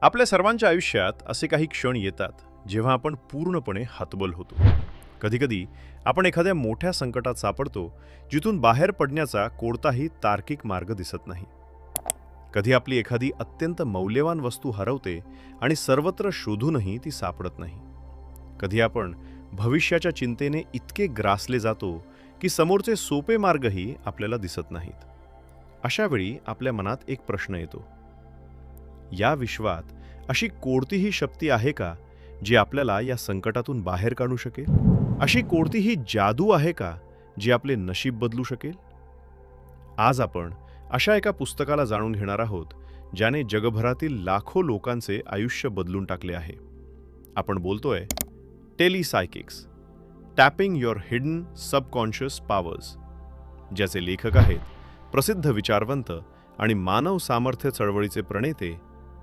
आपल्या सर्वांच्या आयुष्यात असे काही क्षण येतात जेव्हा आपण पूर्णपणे हतबल होतो. कधीकधी आपण एखाद्या मोठ्या संकटात सापडतो जिथून बाहेर पडण्याचा कोणताही तार्किक मार्ग दिसत नाही. कधी आपली एखादी अत्यंत मौल्यवान वस्तू हरवते आणि सर्वत्र शोधूनही ती सापडत नाही. कधी आपण भविष्याच्या चिंतेने इतके ग्रासले जातो की समोरचे सोपे मार्गही आपल्याला दिसत नाहीत. अशा वेळी आपल्या मनात एक प्रश्न येतो, या विश्वात अशी कोणतीही शक्ती आहे का जी आपल्याला या संकटातून बाहेर काढू शकेल? अशी कोणतीही जादू आहे का जी आपले नशीब बदलू शकेल? आज आपण अशा एका पुस्तकाला जाणून घेणार आहोत ज्याने जगभरातील लाखो लोकांचे आयुष्य बदलून टाकले आहे. आपण बोलतोय telepsychics, tapping your hidden subconscious powers, ज्याचे लेखक आहेत प्रसिद्ध विचारवंत आणि मानव सामर्थ्य चळवळीचे प्रणेते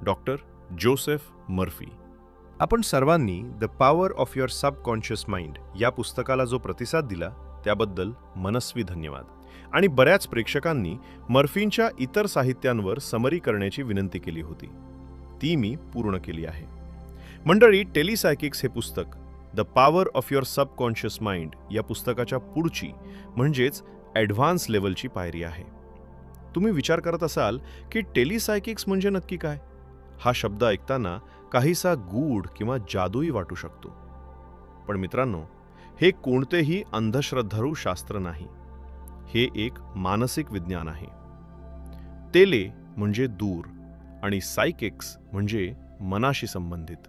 डॉक्टर जोसेफ मर्फी. आपण सर्वांनी the power of your subconscious mind या पुस्तकाला जो प्रतिसाद दिला त्याबद्दल मनस्वी धन्यवाद. आणि बऱ्याच प्रेक्षकांनी मर्फींच्या इतर साहित्यांवर समरी करण्याची विनंती केली होती. ती मी पूर्ण केली आहे. मंडळी, टेलीसायकिक्स हे पुस्तक the power of your subconscious mind या पुस्तकाच्या पुढची म्हणजेच ॲडव्हान्स लेवलची पायरी आहे. तुम्ही विचार करत असाल की टेलीसायकिक्स म्हणजे नक्की काय? हा शब्द ऐकताना काहीसा गूढ किंवा जादूई वाटू शकतो. पण मित्रांनो, हे कोणतेही अंधश्रद्धाळू शास्त्र नाही. हे एक मानसिक विज्ञान आहे. टेले म्हणजे दूर आणि सायकिक्स म्हणजे मनाशी संबंधित.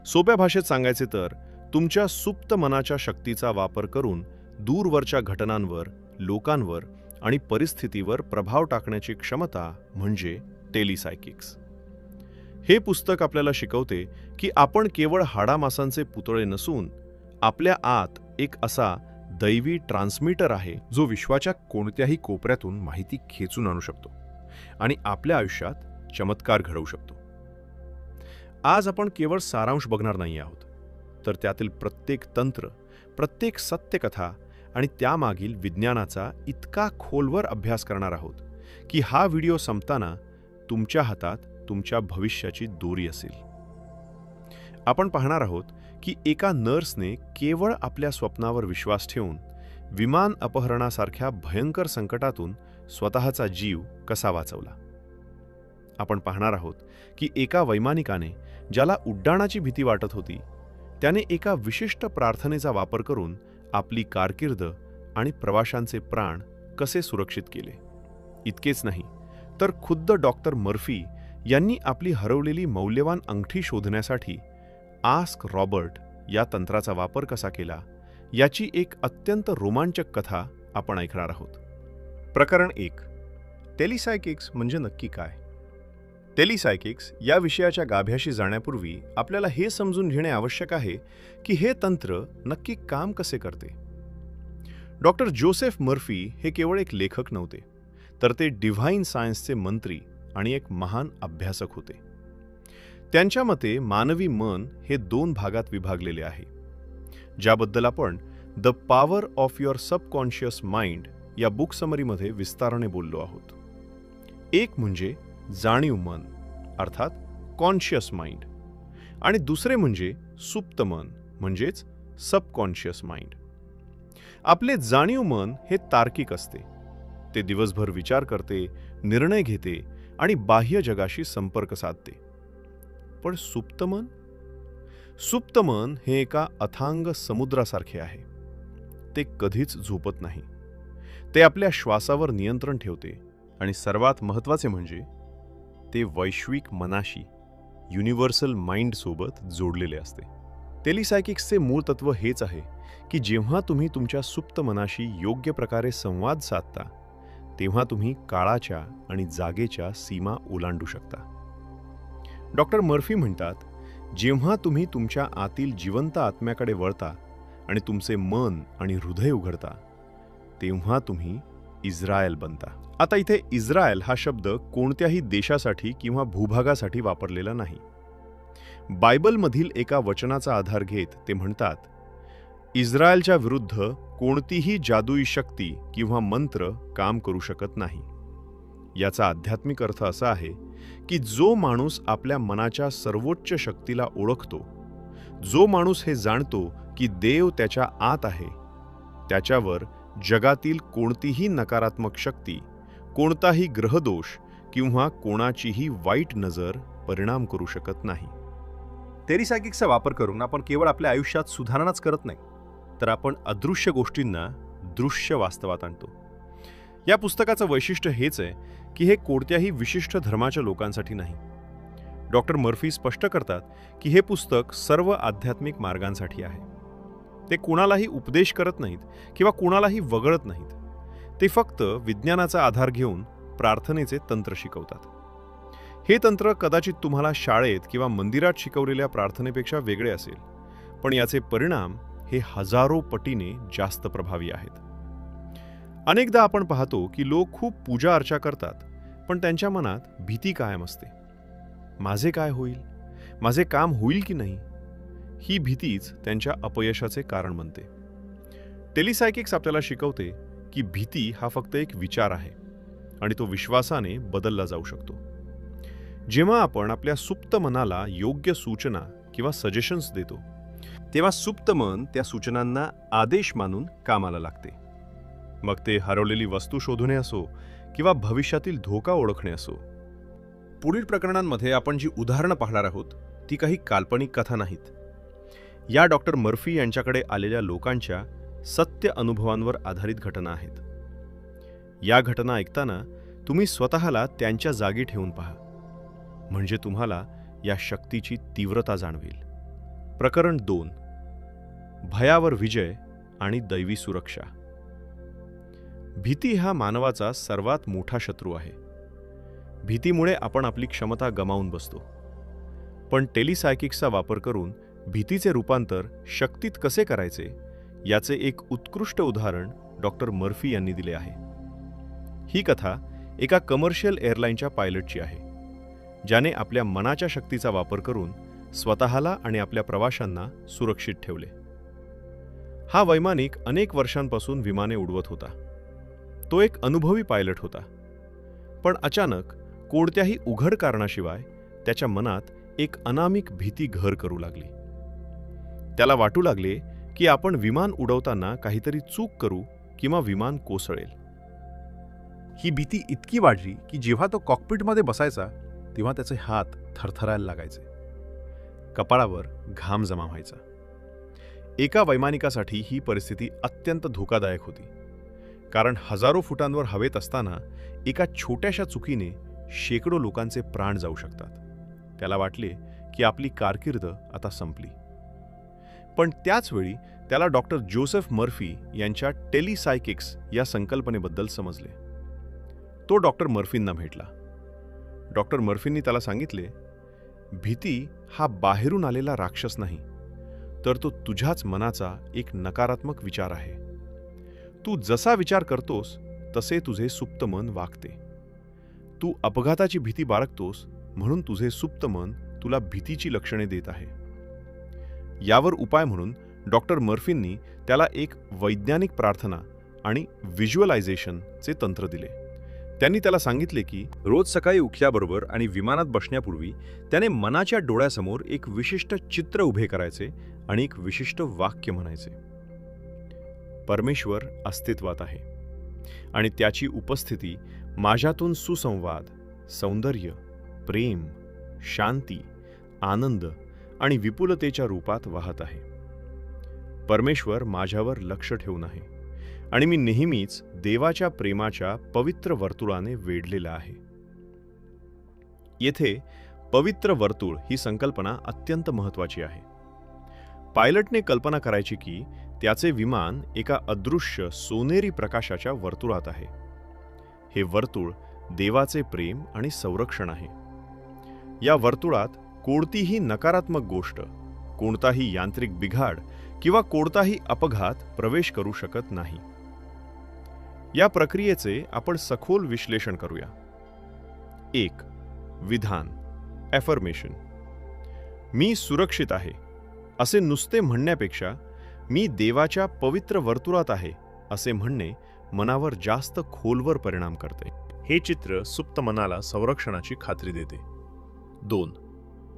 सोप्या भाषेत सांगायचे तर तुमच्या सुप्त मनाच्या शक्तीचा वापर करून दूरवरच्या घटनांवर, लोकांवर आणि परिस्थितीवर प्रभाव टाकण्याची क्षमता म्हणजे टेलीसायकिक्स. हे पुस्तक आपल्याला शिकवते की आपण केवळ हाडामासांचे पुतळे नसून आपल्या आत एक असा दैवी ट्रान्समीटर आहे जो विश्वाच्या कोणत्याही कोपऱ्यातून माहिती खेचून आणू शकतो आणि आपल्या आयुष्यात चमत्कार घडवू शकतो. आज आपण केवळ सारांश बघणार नाही आहोत, तर त्यातील प्रत्येक तंत्र, प्रत्येक सत्यकथा आणि त्यामागील विज्ञानाचा इतका खोलवर अभ्यास करणार आहोत की हा व्हिडिओ संपताना तुमच्या हातात तुमच्या भविष्याची दोरी असेल. आपण पाहणार आहोत की एका नर्सने केवळ आपल्या स्वप्नावर विश्वास ठेवून विमान अपहरणासारख्या भयंकर संकटातून स्वतःचा जीव कसा वाचवला. आपण पाहणार आहोत की एका वैमानिकाने, ज्याला उड्डाणाची भीती वाटत होती, त्याने एका विशिष्ट प्रार्थनेचा वापर करून आपली कारकीर्द आणि प्रवाशांचे प्राण कसे सुरक्षित केले. इतकेच नाही, तर खुद्द डॉक्टर मर्फी यांनी आपली हरवलेली मौल्यवान अंगठी शोधण्यासाठी आस्क रॉबर्ट या तंत्राचा वापर कसा केला याची एक अत्यंत रोमांचक कथा आपण ऐकणार आहोत. प्रकरण 1. टेलीसायकिक्स म्हणजे नक्की काय? टेलीसायकिक्स या विषयाच्या गाभ्याशी जाण्यापूर्वी आपल्याला हे समजून घेणे आवश्यक आहे की हे तंत्र नक्की काम कसे करते. डॉक्टर जोसेफ मर्फी हे केवळ एक लेखक नव्हते, तर ते डिव्हाइन सायन्सचे मंत्री आणि एक महान अभ्यासक होते. त्यांच्या मते मानवी मन हे 2 भागात विभागलेले आहे, ज्याबद्दल आपण the power of your subconscious mind या बुक समरीमध्ये विस्ताराने बोललो आहोत. एक म्हणजे जाणीव मन अर्थात कॉन्शियस माइंड आणि दुसरे म्हणजे सुप्त मन म्हणजेच सबकॉन्शियस माइंड. आपले जाणीव मन हे तार्किक असते. ते दिवसभर विचार करते, निर्णय घेते आणि बाह्य जगाशी संपर्क साधते. पण सुप्त मन? सुप्त मन हे एका अथांग समुद्रासारखे आहे. ते कधीच झोपत नाही. ते आपल्या श्वासावर नियंत्रण ठेवते आणि सर्वात महत्त्वाचे म्हणजे ते वैश्विक मनाशी, युनिव्हर्सल माइंड सोबत जोडलेले असते. टेलीसायकिक्सचे मूळ तत्व हेच आहे की जेव्हा तुम्ही तुमच्या सुप्त मनाशी योग्य प्रकारे संवाद साधता, तेव्हा तुम्ही काळाच्या आणि जागेच्या सीमा ओलांडू शकता. डॉक्टर मर्फी म्हणतात, जेव्हा तुम्ही तुमच्या आतील जिवंत आत्म्याकडे वळता आणि तुमचे मन आणि हृदय उघडता, तेव्हा तुम्ही इस्रायल बनता. आता इथे इस्रायल हा शब्द कोणत्याही देशासाठी किंवा भूभागासाठी वापरलेला नाही. बायबलमधील एका वचनाचा आधार घेत ते म्हणतात, इस्रायलच्या विरुद्ध कोणतीही जादुई शक्ती किंवा मंत्र काम करू शकत नाही. याचा आध्यात्मिक अर्थ असा आहे की जो माणूस आपल्या मनाच्या सर्वोच्च शक्तीला ओळखतो, जो माणूस हे जाणतो की देव त्याच्या आत आहे, त्याच्यावर जगातील कोणतीही नकारात्मक शक्ती, कोणताही ग्रहदोष किंवा कोणाचीही वाईट नजर परिणाम करू शकत नाही. टेलीसायकिक्सचा वापर करून आपण केवळ आपल्या आयुष्यात सुधारणाच करत नाही, तर आपण अदृश्य गोष्टींना दृश्य वास्तवात आणतो. या पुस्तकाचं वैशिष्ट्य हेच आहे की हे कोणत्याही विशिष्ट धर्माच्या लोकांसाठी नाही. डॉक्टर मर्फी स्पष्ट करतात की हे पुस्तक सर्व आध्यात्मिक मार्गांसाठी आहे. ते कुणालाही उपदेश करत नाहीत किंवा कुणालाही वगळत नाहीत. ते फक्त विज्ञानाचा आधार घेऊन प्रार्थनेचे तंत्र शिकवतात. हे तंत्र कदाचित तुम्हाला शाळेत किंवा मंदिरात शिकवलेल्या प्रार्थनेपेक्षा वेगळे असेल, पण याचे परिणाम हे हजारो पटीने जास्त प्रभावी आहेत. अनेकदा आपण पाहतो की लोक खूप पूजा अर्चा करतात, पण त्यांच्या मनात भीती कायम असते. माझे काय होईल? माझे काम होईल की नाही? ही भीतीच त्यांच्या अपयशाचे कारण बनते. टेलीसायकिक्स आपल्याला शिकवते की भीती हा फक्त एक विचार आहे आणि तो विश्वासाने बदलला जाऊ शकतो. जेव्हा आपण आपल्या सुप्त मनाला योग्य सूचना किंवा सजेशन्स देतो, तेव्हा सुप्त मन त्या सूचनांना आदेश मानून कामाला लागते. मग ते हरवलेली वस्तू शोधणे असो किंवा भविष्यातील धोका ओळखणे असो. पुढील प्रकरणांमध्ये आपण जी उदाहरणं पाहणार आहोत ती काही काल्पनिक कथा नाहीत. या डॉक्टर मर्फी यांच्याकडे आलेल्या लोकांच्या सत्य अनुभवांवर आधारित घटना आहेत. या घटना ऐकताना तुम्ही स्वतःला त्यांच्या जागी ठेवून पहा, म्हणजे तुम्हाला या शक्तीची तीव्रता जाणवेल. प्रकरण 2. भयावर विजय आणि दैवी सुरक्षा. भीती हा मानवाचा सर्वात मोठा शत्रू आहे. भीतीमुळे आपण आपली क्षमता गमावून बसतो. पण टेलीसायकिक्सचा वापर करून भीतीचे रूपांतर शक्तीत कसे करायचे याचे एक उत्कृष्ट उदाहरण डॉक्टर मर्फी यांनी दिले आहे. ही कथा एका कमर्शियल एअरलाईनच्या पायलटची आहे, ज्याने आपल्या मनाच्या शक्तीचा वापर करून स्वतःला आणि आपल्या प्रवाशांना सुरक्षित ठेवले. हा वैमानिक अनेक वर्षांपासून विमाने उडवत होता. तो एक अनुभवी पायलट होता. पण अचानक कोणत्याही उघड कारणाशिवाय त्याच्या मनात एक अनामिक भीती घर करू लागली. त्याला वाटू लागले की आपण विमान उडवताना काहीतरी चूक करू किंवा विमान कोसळेल. ही भीती इतकी वाढली की जेव्हा तो कॉकपिटमध्ये बसायचा तेव्हा त्याचे हात थरथरायला लागायचे. कपाळावर घाम जमा व्हायचा. एका वैमानिकासाठी ही परिस्थिती अत्यंत धोकादायक होती, कारण हजारो फुटांवर हवेत असताना एका छोट्याशा चुकीने शेकडो लोकांचे प्राण जाऊ शकतात. त्याला वाटले की आपली कारकीर्द आता संपली. पण त्याच वेळी त्याला डॉक्टर जोसेफ मर्फी यांच्या टेलीसायकिक्स या संकल्पनेबद्दल समजले. तो डॉक्टर मर्फींना भेटला. डॉक्टर मर्फींनी त्याला सांगितले, भीती हा बाहेरून आलेला राक्षस नाही, तर तो तुझ्याच मनाचा एक नकारात्मक विचार आहे. तू जसा विचार करतोस तसे तुझे सुप्त मन वागते. तू अपघाताची भीती बाळगतोस म्हणून तुझे सुप्त मन तुला भीतीची लक्षणे देत आहे. यावर उपाय म्हणून डॉक्टर मर्फींनी त्याला एक वैज्ञानिक प्रार्थना आणि व्हिज्युअलायझेशनचे तंत्र दिले. त्यांनी त्याला सांगितले की रोज सकाळी उठल्याबरोबर आणि विमानात बसण्यापूर्वी त्याने मनाच्या डोळ्यासमोर एक विशिष्ट चित्र उभे करायचे आणि एक विशिष्ट वाक्य म्हणायचे. परमेश्वर अस्तित्वात आहे आणि त्याची उपस्थिती माझ्यातून सुसंवाद, सौंदर्य, प्रेम, शांती, आनंद आणि विपुलतेच्या रूपात वाहत आहे. परमेश्वर माझ्यावर लक्ष ठेवून आहे आणि मी नेहमीच देवाच्या प्रेमाच्या पवित्र वर्तुळाने वेढलेला आहे. येथे पवित्र वर्तुळ ही संकल्पना अत्यंत महत्त्वाची आहे. पायलटने कल्पना करायची की त्याचे विमान एका अदृश्य सोनेरी प्रकाशाच्या वर्तुळात आहे. हे वर्तुळ देवाचे प्रेम आणि संरक्षण आहे. या वर्तुळात कोणतीही नकारात्मक गोष्ट, कोणताही यांत्रिक बिघाड किंवा कोणताही अपघात प्रवेश करू शकत नाही. या प्रक्रियेचे आपण सखोल विश्लेषण करूया. 1. विधान, ॲफर्मेशन. मी सुरक्षित आहे असे नुसते म्हणण्यापेक्षा मी देवाच्या पवित्र वर्तुळात आहे असे म्हणणे मनावर जास्त खोलवर परिणाम करते. हे चित्र सुप्त मनाला संरक्षणाची खात्री देते. 2.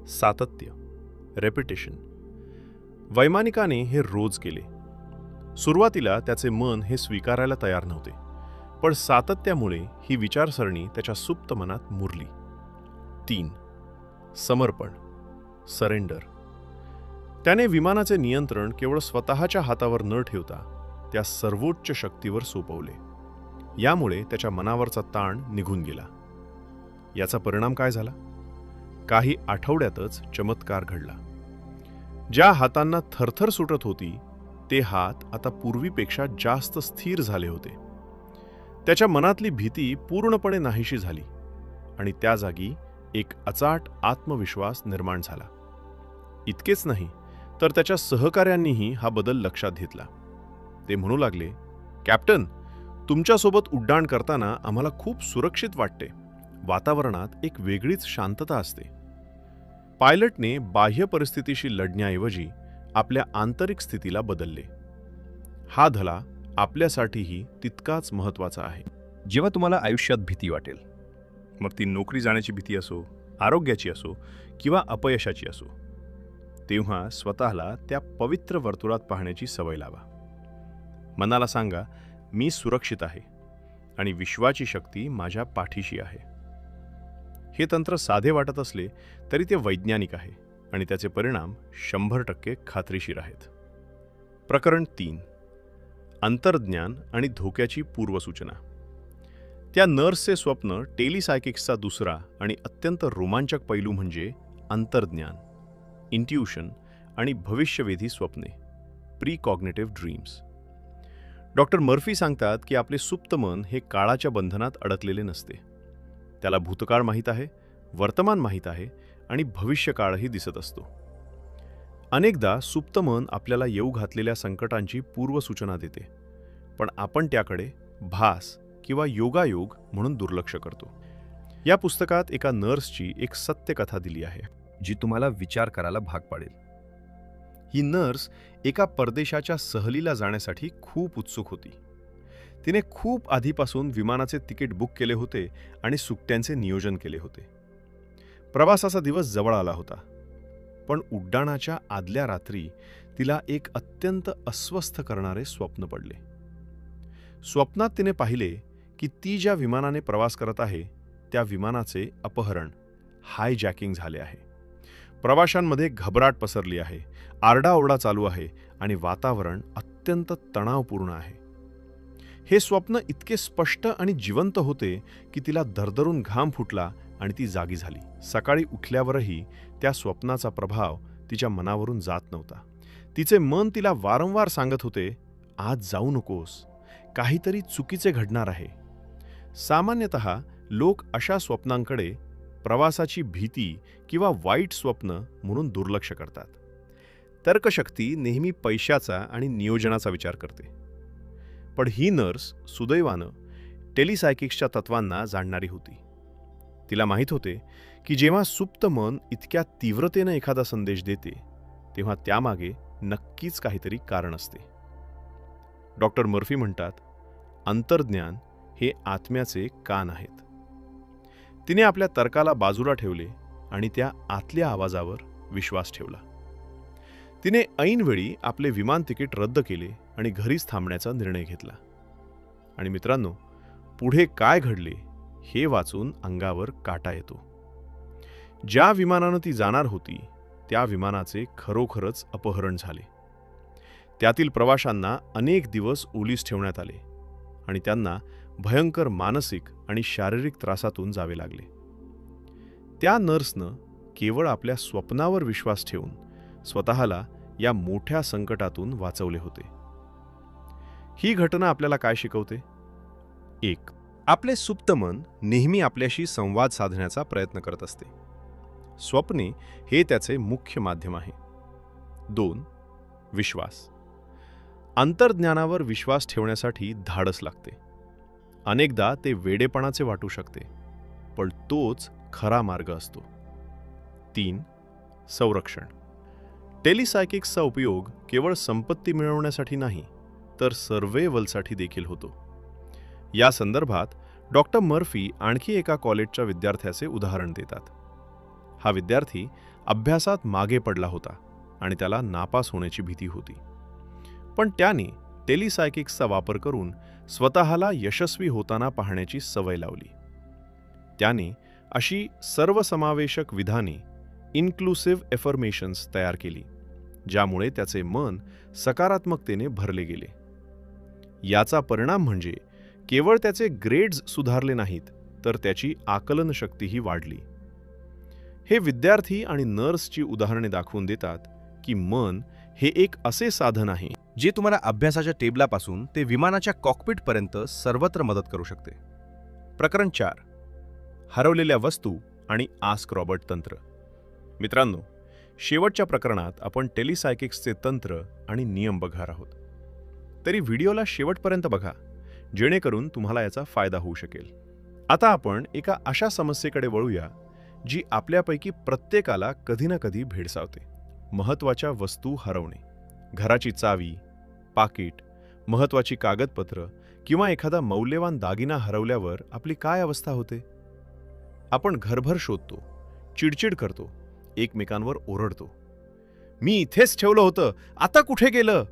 सातत्य, रेपिटेशन. वैमानिकाने हे रोज केले. सुरुवातीला त्याचे मन हे स्वीकारायला तयार नव्हते, पण सातत्यामुळे ही विचारसरणी त्याच्या सुप्त मनात मुरली. 3. समर्पण, सरेंडर. त्याने विमानाचे नियंत्रण केवळ स्वतःच्या हातावर न ठेवता त्या सर्वोच्च शक्तीवर सोपवले. यामुळे त्याच्या मनावरचा ताण निघून गेला. याचा परिणाम काय झाला? काही आठवड्यातच चमत्कार घडला. ज्या हातांना थरथर सुटत होती ते हात आता पूर्वीपेक्षा जास्त स्थिर झाले होते. त्याच्या मनातली भीती पूर्णपणे नाहीशी झाली आणि त्या जागी एक अचाट आत्मविश्वास निर्माण झाला. इतकेच नाही तर त्याच्या सहकाऱ्यांनीही हा बदल लक्षात घेतला. ते म्हणू लागले, कॅप्टन, तुमच्यासोबत उड्डाण करताना आम्हाला खूप सुरक्षित वाटते. वातावरणात एक वेगळीच शांतता असते. पायलटने बाह्य परिस्थितीशी लढण्याऐवजी आपल्या आंतरिक स्थितीला बदलले. हा धडा आपल्यासाठीही तितकाच महत्त्वाचा आहे. जेव्हा तुम्हाला आयुष्यात भीती वाटेल, मग ती नोकरी जाण्याची भीती असो, आरोग्याची असो किंवा अपयशाची असो, तेव्हा स्वतःला त्या पवित्र वर्तुळात पाहण्याची सवय लावा. मनाला सांगा, मी सुरक्षित आहे आणि विश्वाची शक्ती माझ्या पाठीशी आहे. हे तंत्र साधे वाटत असले तरी ते वैज्ञानिक आहे आणि त्याचे परिणाम 100% खात्रीशीर आहेत. प्रकरण 3. अंतर्ज्ञान आणि धोक्याची पूर्वसूचना. त्या नर्सचे स्वप्न टेलिसायकिक्सचा दुसरा आणि अत्यंत रोमांचक पैलू म्हणजे अंतर्ज्ञान, इंट्युशन आणि भविष्यवेधी स्वप्ने, प्री-कॉग्निटिव्ह ड्रीम्स. डॉक्टर मर्फी सांगतात की आपले सुप्त मन हे काळाच्या बंधनात अडकलेले नसते. त्याला भूतकाळ माहीत आहे, वर्तमान माहीत आहे आणि भविष्यकाळही दिसत असतो. अनेकदा सुप्त मन आपल्याला येऊ घातलेल्या संकटांची पूर्वसूचना देते, पण आपण त्याकडे भास किंवा योगायोग म्हणून दुर्लक्ष करतो. या पुस्तकात एका नर्सची एक सत्यकथा दिली आहे, जी तुम्हाला विचार करायला भाग पाडेल. ही नर्स एका परदेशाच्या सहलीला जाण्यासाठी खूप उत्सुक होती. तिने खूप आधीपासून विमानाचे तिकीट बुक केले होते आणि सुट्ट्यांचे नियोजन केले होते. प्रवासाचा दिवस जवळ आला होता, पण उड्डाणाच्या आदल्या रात्री तिला एक अत्यंत अस्वस्थ करणारे स्वप्न पडले. स्वप्नात तिने पाहिले की ती ज्या विमानाने प्रवास करत आहे त्या विमानाचे अपहरण, हायजॅकिंग झाले आहे. प्रवाशांमध्ये घबराट पसरली आहे, आरडाओरडा चालू आहे आणि वातावरण अत्यंत तणावपूर्ण आहे. हे स्वप्न इतके स्पष्ट आणि जिवंत होते की तिला दरदरून घाम फुटला आणि ती जागी झाली. सकाळी उठल्यावरही त्या स्वप्नाचा प्रभाव तिच्या मनावरून जात नव्हता. तिचे मन तिला वारंवार सांगत होते, आज जाऊ नकोस, काहीतरी चुकीचे घडणार आहे. सामान्यतः लोक अशा स्वप्नांकडे प्रवासाची भीती किंवा वाईट स्वप्न म्हणून दुर्लक्ष करतात. तर्कशक्ती नेहमी पैशाचा आणि नियोजनाचा विचार करते. पण ही नर्स सुदैवानं टेलिसायकिक्सच्या तत्वांना जाणणारी होती. तिला माहीत होते की जेव्हा सुप्त मन इतक्या तीव्रतेनं एखादा संदेश देते तेव्हा त्यामागे नक्कीच काहीतरी कारण असते. डॉक्टर मर्फी म्हणतात, अंतर्ज्ञान हे आत्म्याचे कान आहेत. तिने आपल्या तर्काला बाजूला ठेवले आणि त्या आतल्या आवाजावर विश्वास ठेवला. तिने ऐनवेळी आपले विमान तिकीट रद्द केले आणि घरीच थांबण्याचा निर्णय घेतला. आणि मित्रांनो, पुढे काय घडले हे वाचून अंगावर काटा येतो. ज्या विमानानं ती जाणार होती त्या विमानाचे खरोखरच अपहरण झाले. त्यातील प्रवाशांना अनेक दिवस ओलीस ठेवण्यात आले आणि त्यांना भयंकर मानसिक आणि शारीरिक त्रासातून जावे लागले. त्या नर्सनं केवळ आपल्या स्वप्नावर विश्वास ठेवून स्वतःला या मोठ्या संकटातून वाचवले होते. ही घटना आपल्याला काय शिकवते? 1. आपले सुप्त मन नेहमी आपल्याशी संवाद साधण्याचा प्रयत्न करत असते. स्वप्ने हे त्याचे मुख्य माध्यम आहे. 2. विश्वास. अंतर्ज्ञानावर विश्वास ठेवण्यासाठी धाडस लागते. अनेकदा ते वेडेपणाचे वाटू शकते, पण तोच खरा मार्ग असतो. 3. संरक्षण. टेलिसायकिक्सचा उपयोग केवळ संपत्ती मिळवण्यासाठी नाही, तर सर्व्हायव्हलसाठी देखील होतो. या संदर्भात डॉक्टर मर्फी आणखी एका कॉलेजच्या विद्यार्थ्याचे उदाहरण देतात. हा विद्यार्थी अभ्यासात मागे पडला होता आणि त्याला नापास होण्याची भीती होती. पण त्याने टेलिसायकिक्सचा वापर करून स्वतःला यशस्वी होताना पाहण्याची सवय लावली. त्याने अशी सर्वसमावेशक विधाने, इन्क्लुसिव्ह एफर्मेशन्स तयार केली, ज्यामुळे त्याचे मन सकारात्मकतेने भरले गेले. याचा परिणाम म्हणजे केवळ त्याचे ग्रेड्स सुधारले नाहीत, तर त्याची आकलन शक्तीही वाढली. हे विद्यार्थी आणि नर्सची उदाहरणे दाखवून देतात की मन हे एक असे साधन आहे जे तुम्हाला अभ्यासाच्या टेबलापासून ते विमानाच्या कॉकपिटपर्यंत सर्वत्र मदत करू शकते. प्रकरण 4. हरवलेल्या वस्तू आणि आस्क रॉबर्ट तंत्र. मित्रांनो, शेवटच्या प्रकरणात आपण टेलिसायकिक्सचे तंत्र आणि नियम बघणार आहोत. तरी व्हिडिओला शेवटपर्यंत बघा, जेणेकरून तुम्हाला याचा फायदा होऊ शकेल. आता आपण एका अशा समस्येकडे वळूया जी आपल्यापैकी प्रत्येकाला कधी ना कधी भेडसावते. महत्त्वाच्या वस्तू हरवणे. घराची चावी, पाकिट, महत्त्वाची कागदपत्र किंवा एखादा मौल्यवान दागिना हरवल्यावर आपली काय अवस्था होते? आपण घरभर शोधतो, चिडचिड करतो, एकमेकांवर ओरडतो. मी इथेच ठेवलं होतं, आता कुठे गेलं?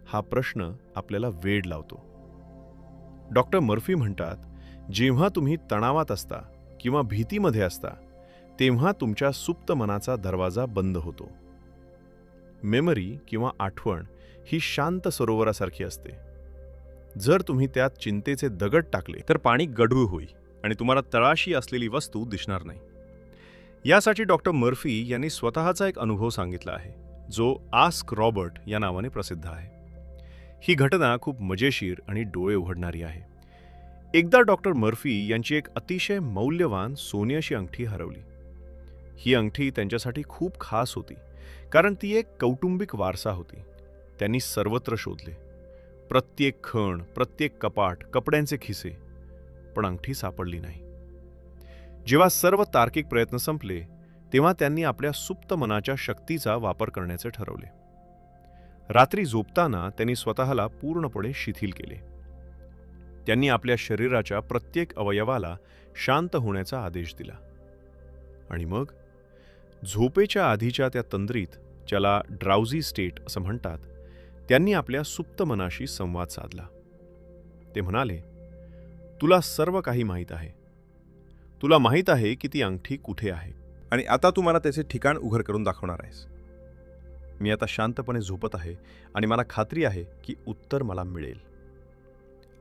हा प्रश्न आपल्याला वेड लावतो. डॉक्टर मर्फी म्हणतात, जेव्हा तुम्ही तणावात असता किंवा भीतीमध्ये असता, तेव्हा तुमच्या सुप्त मनाचा दरवाजा बंद होतो. मेमरी किंवा आठवण ही शांत सरोवरासारखी असते. जर तुम्ही त्यात चिंतेचे दगड टाकले तर पाणी गढूळ होईल आणि तुम्हाला तळाशी असलेली वस्तू दिसणार नाही. यासाठी डॉक्टर मर्फी यांनी स्वतःचा एक अनुभव सांगितला आहे, जो आस्क रॉबर्ट या नावाने प्रसिद्ध आहे. ही घटना खूप मजेशीर आणि डोळे उघडणारी आहे. एकदा डॉक्टर मर्फी यांची एक अतिशय मौल्यवान सोन्याची अंगठी हरवली. ही अंगठी त्यांच्यासाठी खूप खास होती, कारण ती एक कौटुंबिक वारसा होती. त्यांनी सर्वत्र शोधले, प्रत्येक खण, प्रत्येक कपाट, कपड्यांचे खिसे, पण अंगठी सापडली नाही. जेव्हा सर्व तार्किक प्रयत्न संपले, तेव्हा त्यांनी आपल्या सुप्त मनाच्या शक्तीचा वापर करण्याचे ठरवले. रात्री झोपताना त्यांनी स्वतःला पूर्णपणे शिथिल केले. त्यांनी आपल्या शरीराच्या प्रत्येक अवयवाला शांत होण्याचा आदेश दिला. आणि मग झोपेच्या आधीच्या त्या तंद्रीत, ज्याला ड्राउझी स्टेट असं म्हणतात, त्यांनी आपल्या सुप्त मनाशी संवाद साधला. ते म्हणाले, तुला सर्व काही माहीत आहे. तुला माहीत आहे की ती अंगठी कुठे आहे आणि आता तू मला त्याचे ठिकाण उघड करून दाखवणार आहेस. मी आता शांतपणे झोपत आहे आणि मला खात्री आहे की उत्तर मला मिळेल.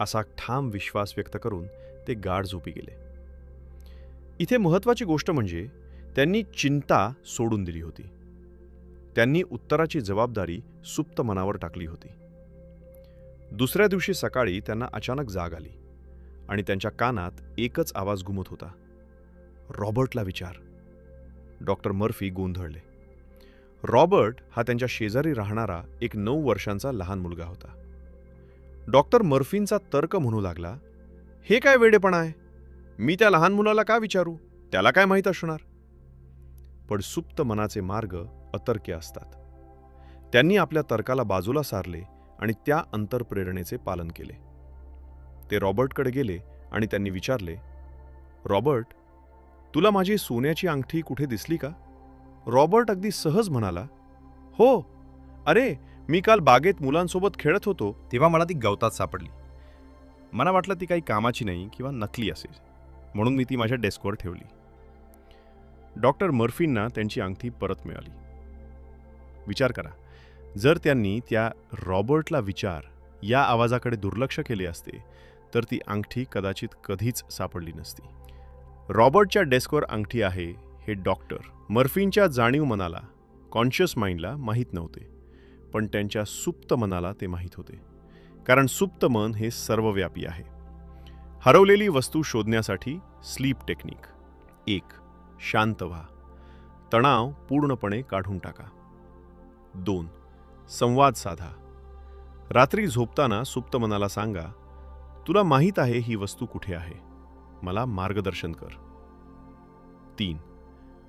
असा ठाम विश्वास व्यक्त करून ते गाढ झोपी गेले. इथे महत्त्वाची गोष्ट म्हणजे त्यांनी चिंता सोडून दिली होती. त्यांनी उत्तराची जबाबदारी सुप्त मनावर टाकली होती. दुसऱ्या दिवशी सकाळी त्यांना अचानक जाग आली आणि त्यांच्या कानात एकच आवाज घुमत होता, रॉबर्टला विचार. Doctor Murphy गोंधळले. रॉबर्ट हा त्यांच्या शेजारी राहणारा एक 9 वर्षांचा लहान मुलगा होता. डॉक्टर मर्फींचा तर्क म्हणू लागला, हे काय वेडेपणा आहे? मी त्या लहान मुलाला का विचारू? त्याला काय माहीत असणार? पण सुप्त मनाचे मार्ग अतर्क्य असतात. त्यांनी आपल्या तर्काला बाजूला सारले आणि त्या अंतर्प्रेरणेचे पालन केले. ते रॉबर्टकडे गेले आणि त्यांनी विचारले, रॉबर्ट, तुला माझी सोन्याची अंगठी कुठे दिसली का? रॉबर्ट अगदी सहज म्हणाला, हो, अरे मी काल बागेत मुलांसोबत खेळत होतो तेव्हा मला ती गवतात सापडली. मला वाटलं ती काही कामाची नाही किंवा नकली असेल, म्हणून मी ती माझ्या डेस्कवर ठेवली. डॉक्टर मर्फींना त्यांची अंगठी परत मिळाली. विचार करा, जर त्यांनी त्या रॉबर्टला विचार या आवाजाकडे दुर्लक्ष केले असते तर ती अंगठी कदाचित कधीच सापडली नसती. रॉबर्टच्या डेस्कवर अंगठी आहे हे डॉक्टर मर्फींच्या जाणीव मनाला, कॉन्शियस माइंडला माहीत नव्हते, पण त्यांच्या सुप्त मनाला ते माहीत होते, कारण सुप्त मन हे सर्वव्यापी आहे. हरवलेली वस्तू शोधण्यासाठी स्लीप टेक्निक. 1. शांत व्हा. तणाव पूर्णपणे काढून टाका. 2. संवाद साधा. रात्री झोपताना सुप्त मनाला सांगा, तुला माहीत आहे ही वस्तू कुठे आहे, मला मार्गदर्शन कर. 3.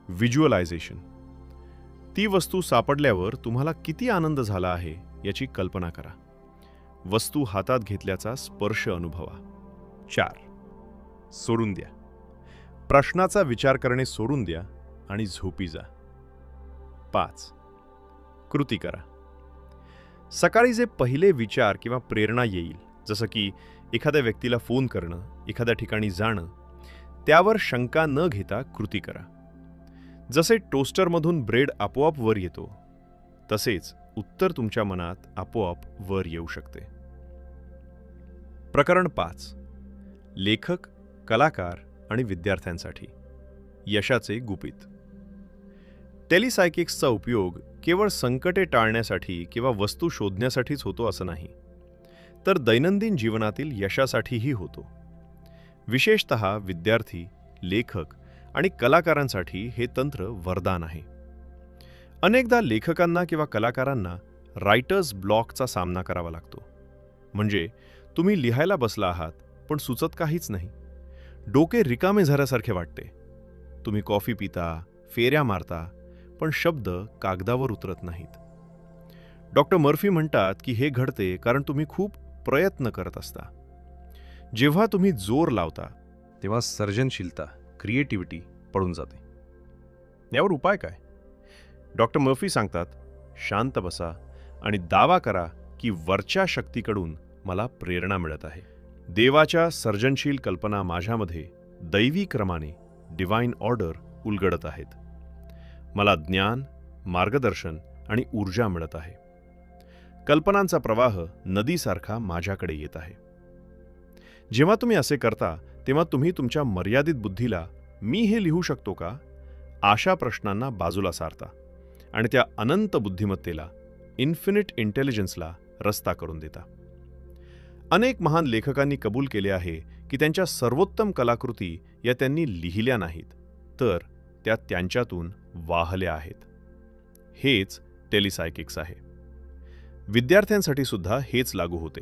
व्हिज्युअलायझेशन. ती वस्तू सापडल्यावर तुम्हाला किती आनंद झाला आहे याची कल्पना करा. वस्तू हातात घेतल्याचा स्पर्श अनुभवा. 4. सोडून द्या. प्रश्नाचा विचार करणे सोडून द्या आणि झोपी जा. 5. कृती करा. सकाळी जे पहिले विचार किंवा प्रेरणा येईल, जसं की एखाद्या व्यक्तीला फोन करणं, एखाद्या ठिकाणी जाणं, त्यावर शंका न घेता कृती करा. जसे टोस्टरमधून ब्रेड आपोआप वर येतो, तसेच उत्तर तुमच्या मनात आपोआप वर येऊ शकते. प्रकरण 5. लेखक, कलाकार आणि विद्यार्थ्यांसाठी यशाचे गुपित. टेलिसायकिक्सचा उपयोग केवळ संकटे टाळण्यासाठी किंवा वस्तू शोधण्यासाठीच होतो असं नाही, तर दैनंदिन जीवनातील यशासाठीही होतो. विशेषतः विद्यार्थी, लेखक आणि कलाकारांसाठी हे तंत्र वरदान आहे. अनेकदा लेखकांना किंवा कलाकारांना रायटर्स ब्लॉकचा सामना करावा लागतो. म्हणजे तुम्ही लिहायला बसला आहात, पण सुचत काहीच नाही. डोके रिकामे झाल्यासारखे वाटते. तुम्ही कॉफी पिता, फेऱ्या मारता, पण शब्द कागदावर उतरत नाहीत. डॉक्टर मर्फी म्हणतात की हे घडते कारण तुम्ही खूप प्रयत्न करत असता. जेव्हा तुम्ही जोर लावता, तेव्हा सर्जनशीलता, क्रिएटिव्हिटी पडून जाते. यावर उपाय काय? डॉक्टर मर्फी सांगतात, शांत बसा आणि दावा करा की वरच्या शक्तीकडून मला प्रेरणा मिळत आहे. देवाच्या सर्जनशील कल्पना माझ्यामध्ये दैवी क्रमाने, डिवाइन ऑर्डर, उलगडत आहेत. मला ज्ञान, मार्गदर्शन आणि ऊर्जा मिळत आहे. कल्पनांचा प्रवाह नदीसारखा माझ्याकडे येत आहे. जेव्हा तुम्ही असे करता, तेव्हा तुम्ही तुमच्या मर्यादित बुद्धीला मी हे लिहू शकतो का, अशा प्रश्नांना बाजूला सारता आणि त्या अनंत बुद्धिमत्तेला, इन्फिनिट इंटेलिजन्सला रस्ता करून देता. अनेक महान लेखकांनी कबूल केले आहे की त्यांच्या सर्वोत्तम कलाकृती या त्यांनी लिहिल्या नाहीत, तर त्या त्यांच्यातून वाहल्या आहेत. हेच टेलिसायकिक्स आहे. विद्यार्थ्यांसाठी सुद्धा हेच लागू होते.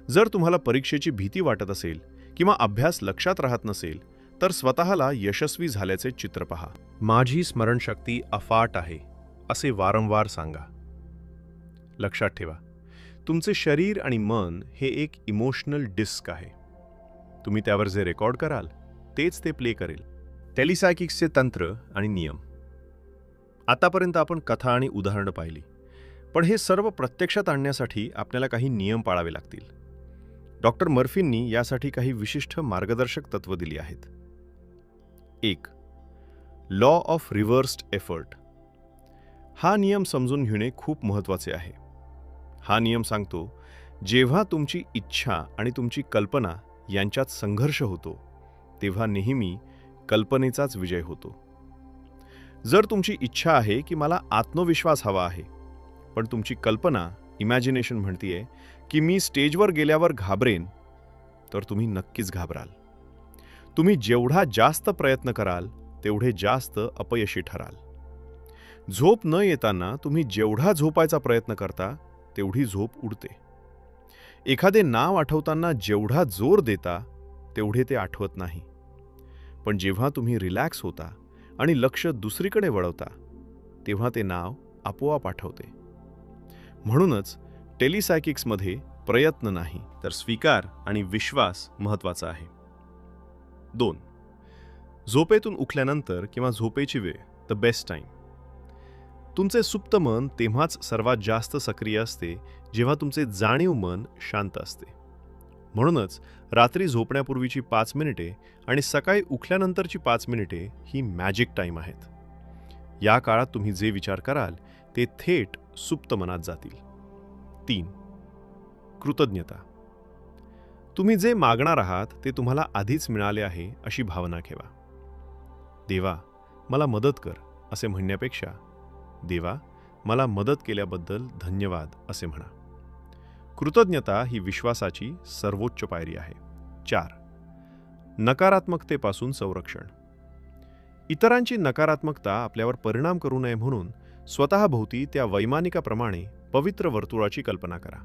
जर तुम्हाला परीक्षेची भीती वाटत असेल किंवा अभ्यास लक्षात राहत नसेल, तर स्वतःला यशस्वी झाल्याचे चित्र पहा. माझी स्मरणशक्ती अफाट आहे असे वारंवार सांगा. लक्षात ठेवा, तुमचे शरीर आणि मन हे एक इमोशनल डिस्क आहे. तुम्ही त्यावर जे रेकॉर्ड कराल तेच ते प्ले करेल. टेलिसायकिक्सचे तंत्र आणि नियम. आतापर्यंत आपण कथा आणि उदाहरणं पाहिली, पण हे सर्व प्रत्यक्षात आणण्यासाठी आपल्याला काही नियम पाळावे लागतील. डॉक्टर मर्फींनी यासाठी काही विशिष्ट मार्गदर्शक तत्त्व दिली आहेत. 1. Law of रिव्हर्स्ड effort. हा नियम समजून घेणे खूप महत्त्वाचे आहे. हा नियम सांगतो, जेव्हा तुमची इच्छा आणि तुमची कल्पना यांच्यात संघर्ष होतो, तेव्हा नेहमी कल्पनेचाच विजय होतो. जर तुमची इच्छा आहे की मला आत्मविश्वास हवा आहे, पण तुमची कल्पना, इमॅजिनेशन म्हणतीये की मी स्टेजवर गेल्यावर घाबरेन, तर तुम्ही नक्कीच घाबराल. तुम्ही जेवढा जास्त प्रयत्न कराल, तेवढे जास्त अपयशी ठराल. झोप न येताना तुम्ही जेवढा झोपायचा प्रयत्न करता, तेवढी झोप उडते. एखादे नाव आठवताना जेवढा जोर देता, तेवढे ते आठवत नाही. पण जेव्हा तुम्ही रिलॅक्स होता आणि लक्ष दुसरीकडे वळवता, तेव्हा ते नाव आपोआप आठवते. म्हणूनच टेलिसायकिक्समध्ये प्रयत्न नाही, तर स्वीकार आणि विश्वास महत्त्वाचा आहे. 2. झोपेतून उठल्यानंतर किंवा झोपेची वेळ, द बेस्ट टाईम. तुमचे सुप्त मन तेव्हाच सर्वात जास्त सक्रिय असते जेव्हा तुमचे जाणीव मन शांत असते. म्हणूनच रात्री झोपण्यापूर्वीची 5 मिनिटे आणि सकाळी उठल्यानंतरची 5 मिनिटे ही मॅजिक टाईम आहेत. या काळात तुम्ही जे विचार कराल ते थेट सुप्त मनात जातील. 3. कृतज्ञता. तुम्ही जे मागणार आहात ते तुम्हाला आधीच मिळाले आहे अशी भावना ठेवा. देवा, मला मदत कर असे म्हणण्यापेक्षा, देवा, मला मदत केल्याबद्दल धन्यवाद असे म्हणा. कृतज्ञता ही विश्वासाची सर्वोच्च पायरी आहे. 4. नकारात्मकतेपासून संरक्षण. इतरांची नकारात्मकता आपल्यावर परिणाम करू नये म्हणून स्वतःभोवती त्या वैमानिकाप्रमाणे पवित्र वर्तुळाची कल्पना करा.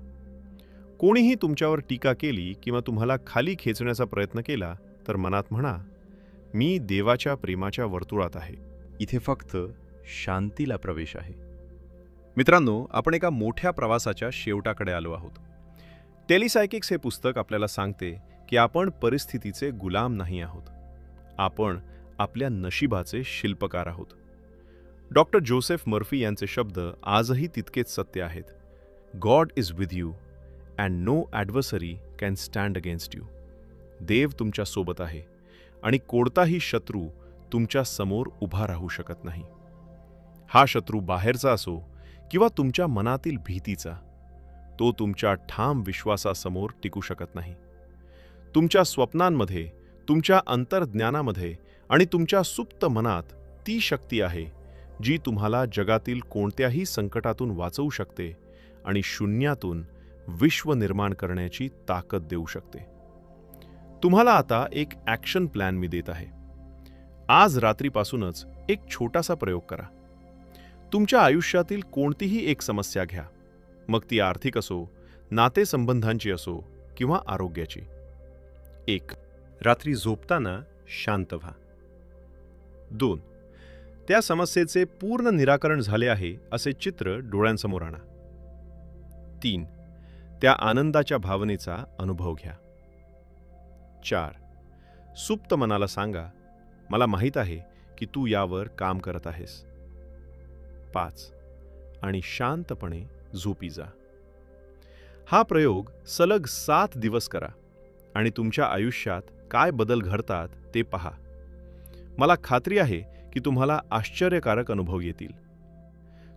कोणीही तुमच्यावर टीका केली किंवा तुम्हाला खाली खेचण्याचा प्रयत्न केला, तर मनात म्हणा, मी देवाच्या प्रेमाच्या वर्तुळात आहे. इथे फक्त शांतीला प्रवेश आहे. मित्रांनो, आपण एका मोठ्या प्रवासाच्या शेवटाकडे आलो आहोत. टेलिसायकिक्स हे पुस्तक आपल्याला सांगते की आपण परिस्थितीचे गुलाम नाही आहोत. आपण आपल्या नशिबाचे शिल्पकार आहोत. डॉक्टर जोसेफ मर्फी यांचे शब्द आजही तितकेच सत्य आहेत. God is with you and no adversary can stand against you. देव तुमच्या सोबत आहे आणि कोणताही शत्रू तुमच्या समोर उभा राहू शकत नाही. हा शत्रू बाहेरचा असो किंवा तुमच्या मनातील भीतीचा, तो तुमच्या ठाम विश्वासासमोर टिकू शकत नाही. तुमच्या स्वप्नांमध्ये, तुमच्या अंतर्ज्ञानामध्ये आणि तुमच्या सुप्त मनात ती शक्ती आहे जी तुम्हाला जगातील कोणत्याही संकटातून वाचवू शकते आणि शून्यातून विश्व निर्माण करण्याची ताकद देऊ शकते. तुम्हाला आता एक ॲक्शन प्लॅन मी देत आहे. आज रात्रीपासूनच एक छोटासा प्रयोग करा. तुमच्या आयुष्यातील कोणतीही एक समस्या घ्या, मग ती आर्थिक असो, नातेसंबंधांची असो किंवा आरोग्याची. 1. रात्री झोपताना शांत व्हा. 2. त्या समस्येचे पूर्ण निराकरण झाले आहे असे चित्र डोळ्यांसमोर आणा. 3. त्या आनंदाच्या भावनेचा अनुभव घ्या. 4. सुप्त मनाला सांगा, मला माहीत आहे की तू यावर काम करत आहेस. 5. आणि शांतपणे झोपी जा. हा प्रयोग सलग 7 दिवस करा आणि तुमच्या आयुष्यात काय बदल घडतात ते पहा. मला खात्री आहे की तुम्हाला आश्चर्यकारक अनुभव येतील.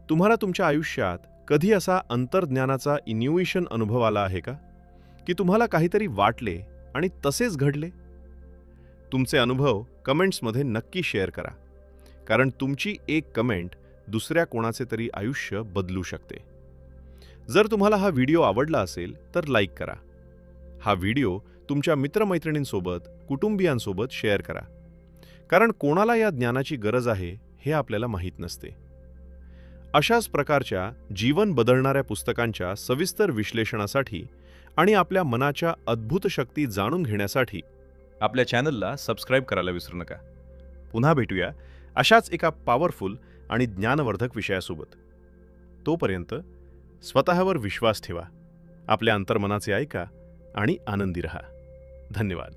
तुम्हाला तुमच्या आयुष्यात कधी असा अंतर्ज्ञानाचा इन्युएशन अनुभव आला आहे का, की तुम्हाला काहीतरी वाटले आणि तसेच घडले? तुमचे अनुभव कमेंट्समध्ये नक्की शेअर करा, कारण तुमची एक कमेंट दुसऱ्या कोणाचे तरी आयुष्य बदलू शकते. जर तुम्हाला हा व्हिडिओ आवडला असेल तर लाईक करा. हा व्हिडिओ तुमच्या मित्रमैत्रिणींसोबत, कुटुंबियांसोबत शेअर करा, कारण कोणाला या ज्ञानाची गरज आहे हे आपल्याला माहीत नसते. अशाच प्रकारच्या जीवन बदलणाऱ्या पुस्तकांच्या सविस्तर विश्लेषणासाठी आणि आपल्या मनाच्या अद्भुत शक्ती जाणून घेण्यासाठी आपल्या चॅनलला सबस्क्राईब करायला विसरू नका. पुन्हा भेटूया अशाच एका पॉवरफुल आणि ज्ञानवर्धक विषयासोबत. तोपर्यंत स्वतःवर विश्वास ठेवा, आपल्या अंतर्मनाचे ऐका आणि आनंदी रहा. धन्यवाद.